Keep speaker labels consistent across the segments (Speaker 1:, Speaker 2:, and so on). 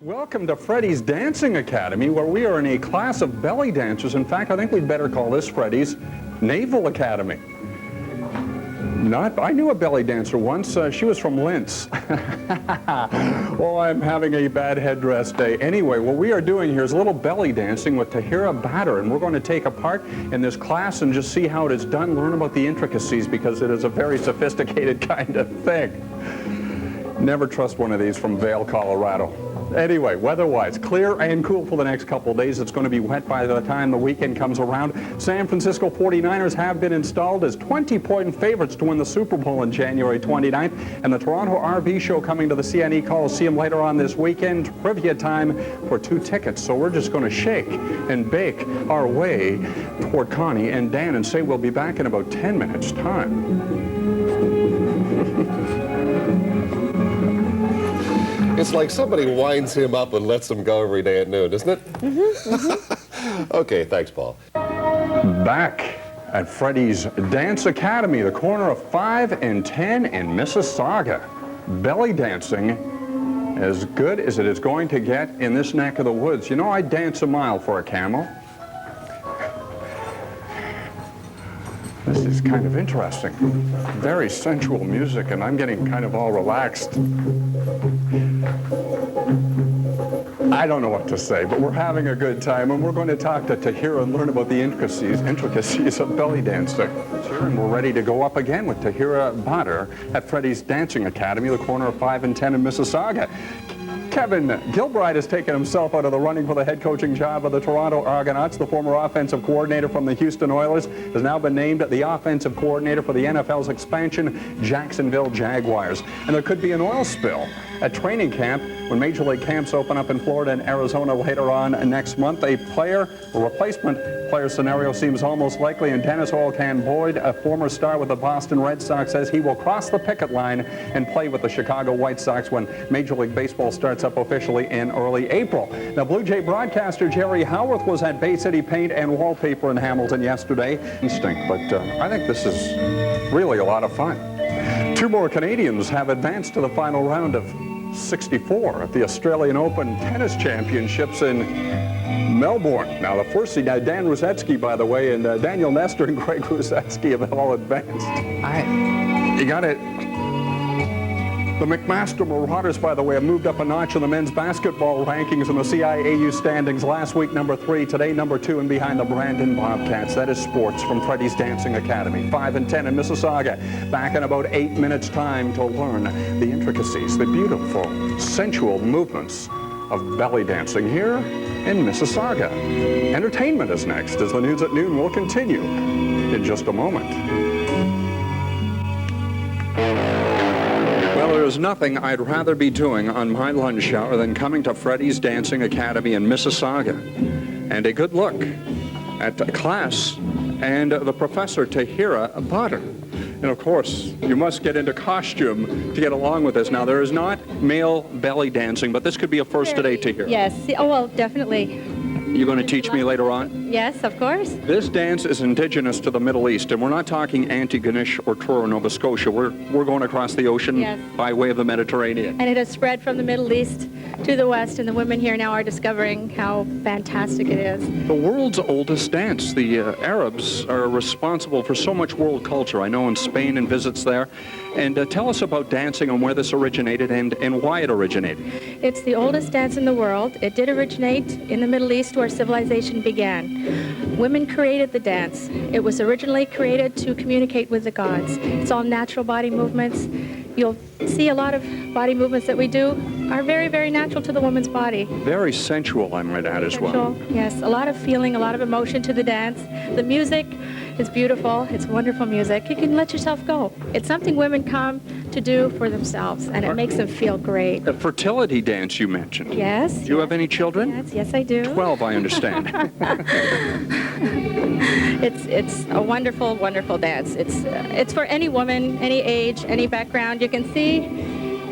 Speaker 1: Welcome to Freddy's Dancing Academy, where we are in a class of belly dancers. In fact, I think we'd better call this Freddy's Naval Academy. I knew a belly dancer once. She was from Linz. Oh, I'm having a bad headdress day. Anyway, what we are doing here is a little belly dancing with Tahira, and we're going to take a part in this class and just see how it is done, learn about the intricacies, because it is a very sophisticated kind of thing. Never trust one of these from Vail, Colorado. Anyway, weather-wise, clear and cool for the next couple of days. It's going to be wet by the time the weekend comes around. San Francisco 49ers have been installed as 20-point favorites to win the Super Bowl on January 29th. And the Toronto RV Show coming to the CNE Coliseum later on this weekend. Trivia time for 2 tickets. So we're just going to shake and bake our way toward Connie and Dan and say we'll be back in about 10 minutes' time.
Speaker 2: It's like somebody winds him up and lets him go every day at noon, isn't it? Okay, thanks, Paul.
Speaker 1: Back at Freddy's Dance Academy, the corner of 5 and 10 in Mississauga. Belly dancing as good as it is going to get in this neck of the woods. You know, I'd dance a mile for a camel. This is kind of interesting. Very sensual music, and I'm getting kind of all relaxed. I don't know what to say, but we're having a good time, and we're going to talk to Tahira and learn about the intricacies of belly dancing. And we're ready to go up again with Tahira at Freddy's Dancing Academy, the corner of 5 and 10 in Mississauga. Kevin Gilbride has taken himself out of the running for the head coaching job of the Toronto Argonauts. The former offensive coordinator from the Houston Oilers has now been named the offensive coordinator for the NFL's expansion Jacksonville Jaguars. And there could be an oil spill at training camp when Major League camps open up in Florida and Arizona later on next month. A replacement player scenario seems almost likely, and Dennis Oilcan Boyd, a former star with the Boston Red Sox, says he will cross the picket line and play with the Chicago White Sox when Major League Baseball starts up officially in early April. Now, Blue Jay broadcaster Jerry Howarth was at Bay City Paint and Wallpaper in Hamilton yesterday. But I think this is really a lot of fun. 2 more Canadians have advanced to the final round of 64 at the Australian Open Tennis Championships in Melbourne. Now, the first seed, Dan Rusetsky, by the way, and Daniel Nestor and Greg Rusetsky have all advanced. You got it. The McMaster Marauders, by the way, have moved up a notch in the men's basketball rankings in the CIAU standings. Last week, number 3. Today, number 2, and behind the Brandon Bobcats. That is sports from Freddy's Dancing Academy. 5 and 10 in Mississauga. Back in about 8 minutes' time to learn the intricacies, the beautiful, sensual movements of belly dancing here in Mississauga. Entertainment is next, as the news at noon will continue in just a moment. Well, there's nothing I'd rather be doing on my lunch hour than coming to Freddy's Dancing Academy in Mississauga. And a good look at the class and the professor, Tahira. And of course, you must get into costume to get along with this. Now, there is not male belly dancing, but this could be a first today, Tahira.
Speaker 3: Yes. Oh, well, definitely.
Speaker 1: You're going to teach me later on?
Speaker 3: Yes, of course.
Speaker 1: This dance is indigenous to the Middle East, and we're not talking Antigonish or Truro, Nova Scotia. We're going across the ocean by way of the Mediterranean.
Speaker 3: And it has spread from the Middle East to the West, and the women here now are discovering how fantastic it is.
Speaker 1: The world's oldest dance. The Arabs are responsible for so much world culture. I know in Spain and visits there. And tell us about dancing and where this originated and why it originated.
Speaker 3: It's the oldest dance in the world. It did originate in the Middle East, where civilization began. Women created the dance. It was originally created to communicate with the gods. It's all natural body movements. You'll see a lot of body movements that we do are very, very natural to the woman's body.
Speaker 1: Very sensual, I might add, as well.
Speaker 3: Yes, a lot of feeling, a lot of emotion to the dance. The music is beautiful. It's wonderful music. You can let yourself go. It's something women come to do for themselves, and it makes them feel great.
Speaker 1: A fertility dance you mentioned.
Speaker 3: Yes.
Speaker 1: Do you have any children?
Speaker 3: Yes, I do.
Speaker 1: 12, I understand.
Speaker 3: It's a wonderful, wonderful dance. It's for any woman, any age, any background. You can see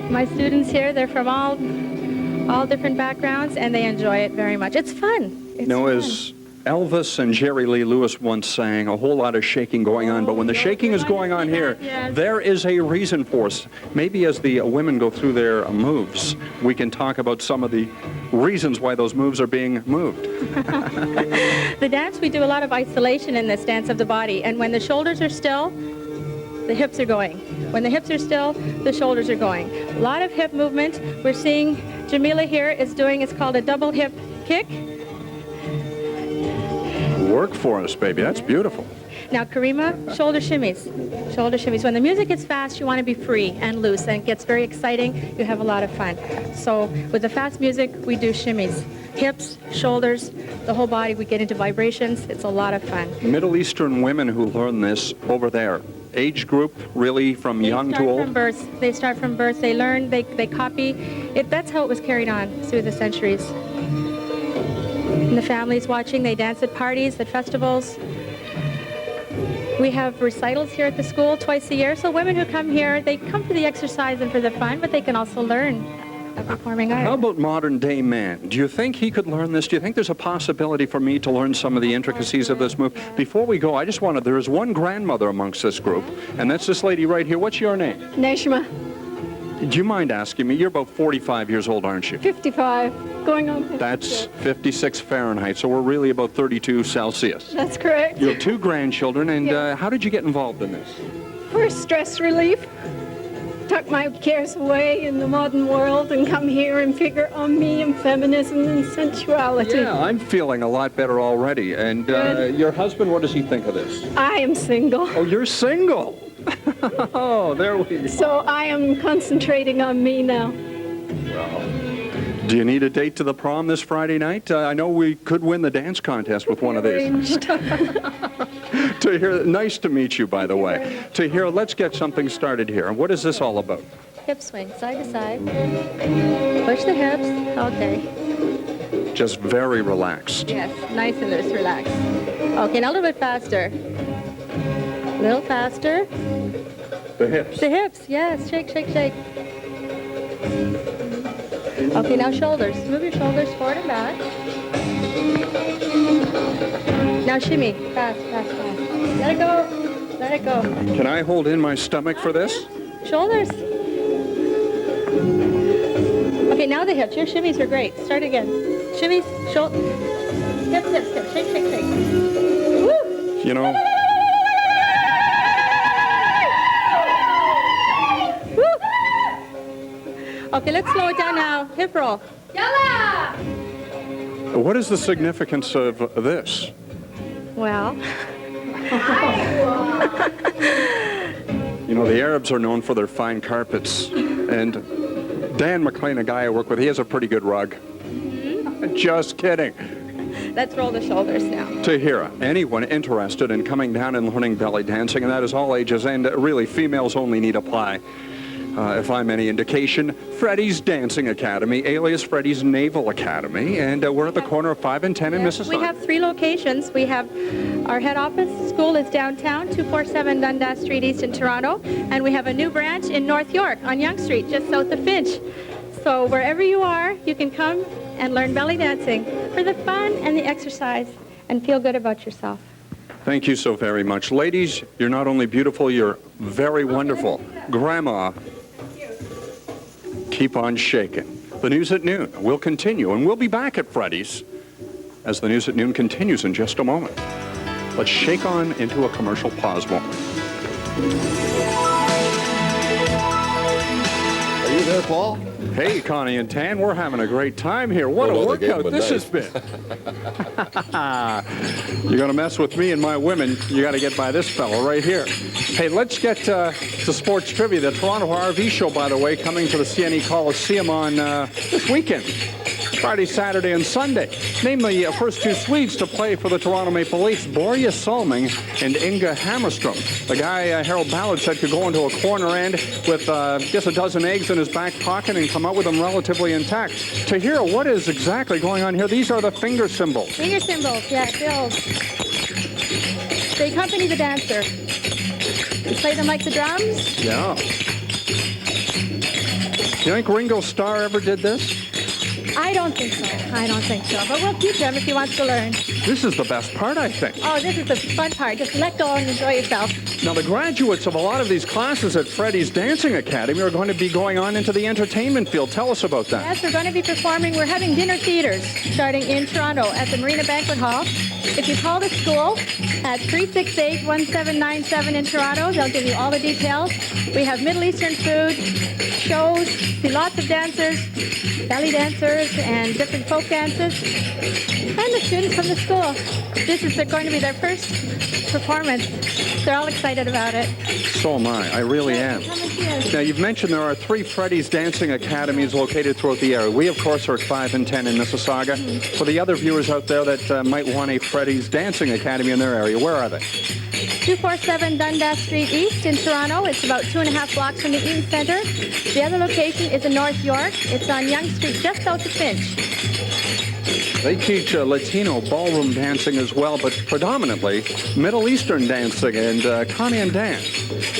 Speaker 3: my students here. They're from all different backgrounds, and they enjoy it very much. It's fun. It's fun.
Speaker 1: Elvis and Jerry Lee Lewis once sang, a whole lot of shaking going on, but when the shaking is going on here, there is a reason for it. Maybe as the women go through their moves, we can talk about some of the reasons why those moves are being moved.
Speaker 3: The dance, we do a lot of isolation in this dance of the body, and when the shoulders are still, the hips are going. When the hips are still, the shoulders are going. A lot of hip movement. We're seeing Jamila here is doing, it's called a double hip kick.
Speaker 1: Work for us, baby. That's beautiful.
Speaker 3: Now, Karima, shoulder shimmies. Shoulder shimmies. When the music gets fast, you want to be free and loose, and it gets very exciting. You have a lot of fun. So with the fast music, we do shimmies. Hips, shoulders, the whole body. We get into vibrations. It's a lot of fun.
Speaker 1: Middle Eastern women who learn this over there, age group really from young to old?
Speaker 3: From birth. They start from birth. They learn, they copy. That's how it was carried on through the centuries. And the families watching, they dance at parties, at festivals. We have recitals here at the school twice a year. So women who come here, they come for the exercise and for the fun, but they can also learn performing art.
Speaker 1: How about modern day man? Do you think he could learn this? Do you think there's a possibility for me to learn some of the intricacies of this move? Before we go, I just wanted, there is one grandmother amongst this group, and that's this lady right here. What's your name?
Speaker 4: Neshma,
Speaker 1: Do you mind asking me? You're about 45 years old, aren't you?
Speaker 4: 55, going on 56.
Speaker 1: That's 56 Fahrenheit, so we're really about 32 Celsius.
Speaker 4: That's correct.
Speaker 1: You have two grandchildren, and how did you get involved in this?
Speaker 4: For stress relief, tuck my cares away in the modern world and come here and figure on me and feminism and sensuality.
Speaker 1: Yeah, I'm feeling a lot better already. And your husband, what does he think of this?
Speaker 4: I am single,
Speaker 1: Oh, you're single. Oh, there we go.
Speaker 4: so I am concentrating on me now.
Speaker 1: Do you need a date to the prom this Friday night? I know we could win the dance contest with one of these.
Speaker 4: Arranged.
Speaker 1: Tahira, nice to meet you, by the way. Tahira, let's get something started here. What is this all about?
Speaker 3: Hip swing, side to side. Push the hips. Okay.
Speaker 1: Just very relaxed.
Speaker 3: Yes, nice and loose, relax. Okay, now a little bit faster. A little faster.
Speaker 1: The hips.
Speaker 3: The hips, yes. Shake, shake, shake. Okay, now shoulders. Move your shoulders forward and back. Now shimmy. Fast, fast, fast. Let it go. Let it go.
Speaker 1: Can I hold in my stomach for this?
Speaker 3: Shoulders. Okay, now the hips. Your shimmies are great. Start again. Shimmies, shoulders. Hips, hips, hips. Shake, shake, shake. Woo!
Speaker 1: You know,
Speaker 3: Okay, let's slow it down now. Hip roll. Yalla!
Speaker 1: what is the significance of this?
Speaker 3: Well,
Speaker 1: You know, the Arabs are known for their fine carpets. And Dan McLean, a guy I work with, he has a pretty good rug. Just kidding.
Speaker 3: let's roll the shoulders now.
Speaker 1: Tahira, anyone interested in coming down and learning belly dancing, and that is all ages, and really females only need apply. If I'm any indication, Freddy's Dancing Academy, alias Freddy's Naval Academy, and we're at the corner of 5 and 10 in Mississauga.
Speaker 3: We have 3 locations. We have our head office school is downtown, 247 Dundas Street East in Toronto, and we have a new branch in North York on Yonge Street, just south of Finch. So wherever you are, you can come and learn belly dancing for the fun and the exercise and feel good about yourself.
Speaker 1: Thank you so very much. Ladies, you're not only beautiful, you're very wonderful. Grandma, keep on shaking. The news at noon will continue, and we'll be back at Freddy's as the news at noon continues in just a moment. Let's shake on into a commercial pause moment.
Speaker 2: Are you there, Paul?
Speaker 1: Hey, Connie and Tan, we're having a great time here. What a
Speaker 2: Well, the game
Speaker 1: workout
Speaker 2: was
Speaker 1: this has
Speaker 2: nice.
Speaker 1: been. You're going to mess with me and my women, you got to get by this fellow right here. Hey, let's get to sports trivia. The Toronto RV show, by the way, coming to the CNE Coliseum on this weekend. Friday, Saturday, and Sunday. Name the first 2 Swedes to play for the Toronto Maple Leafs, Borje Salming and Inga Hammerstrom. The guy Harold Ballard said could go into a corner end with just a dozen eggs in his back pocket and come out with them relatively intact. Tahira, what is exactly going on here? These are the finger symbols.
Speaker 3: Finger symbols, yeah, bills. They accompany the dancer. You play them like the drums?
Speaker 1: Yeah. You think Ringo Starr ever did this?
Speaker 3: I don't think so. I don't think so. But we'll teach him if he wants to learn.
Speaker 1: This is the best part, I think.
Speaker 3: Oh, this is the fun part. Just let go and enjoy yourself.
Speaker 1: Now, the graduates of a lot of these classes at Freddy's Dancing Academy are going to be going on into the entertainment field. Tell us about that.
Speaker 3: Yes, we're going to be performing. We're having dinner theaters starting in Toronto at the Marina Banquet Hall. If you call the school at 368-1797 in Toronto, they'll give you all the details. We have Middle Eastern food, shows, see lots of dancers, belly dancers, and different folk dances, and the students from the school. This is going to be their first performance. They're all excited about it.
Speaker 1: So am I. I really am.
Speaker 3: Come and see us.
Speaker 1: Now, you've mentioned there are 3 Freddy's Dancing Academies located throughout the area. We, of course, are at 5 and 10 in Mississauga. For the other viewers out there that might want a Freddy's Dancing Academy in their area, where are they?
Speaker 3: 247 Dundas Street East in Toronto. It's about 2.5 blocks from the Eaton Centre. The other location is in North York. It's on Yonge Street, just south of Finch.
Speaker 1: They teach Latino ballroom dancing as well, but predominantly Middle Eastern dancing and Caribbean dance.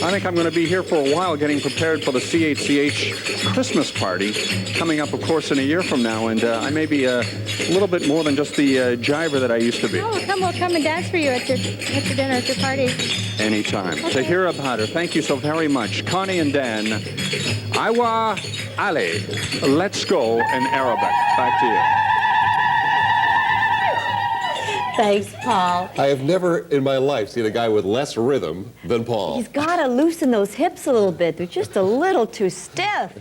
Speaker 1: I think I'm going to be here for a while getting prepared for the CHCH Christmas party coming up, of course, in a year from now, and I may be a little bit more than just the jiver that I used to be.
Speaker 3: Oh, we'll come and dance for you at your dinner, at your party.
Speaker 1: Anytime.
Speaker 3: Okay.
Speaker 1: Tahira Bhatter, thank you so very much. Connie and Dan, Iwa Ali, let's go in Arabic. Back to you.
Speaker 5: Thanks, Paul.
Speaker 2: I have never in my life seen a guy with less rhythm than Paul.
Speaker 5: He's got to loosen those hips a little bit. They're just a little too stiff.